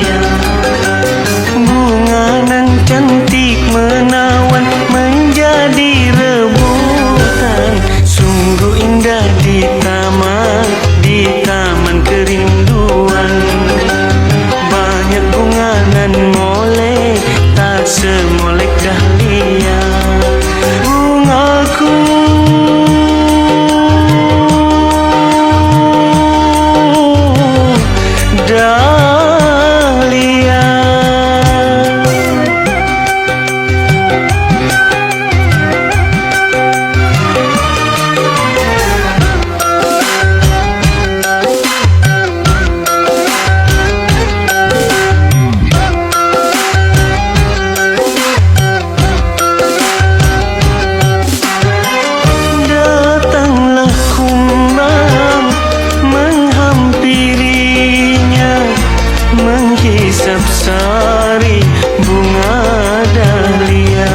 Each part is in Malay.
dahlia. Bunga nan cantik menawan menjadi rebutan. Sungguh indah di taman kerinduan. Banyak bunga nan molek, tak semolek dahlia. Bungaku dahlia. Datanglah kumbang menghampirinya, menghisap sari bunga dahlia.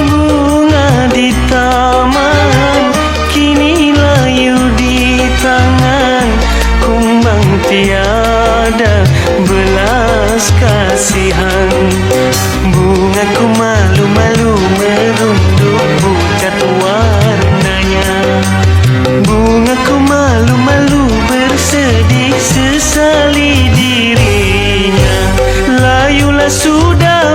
Bunga di taman kini layu di tangan. Kumbang tiada belas kasihan. Bungaku malu-malu merunduk pucat warnanya. Bungaku malu-malu bersedih sesali dirinya. Layulah sudah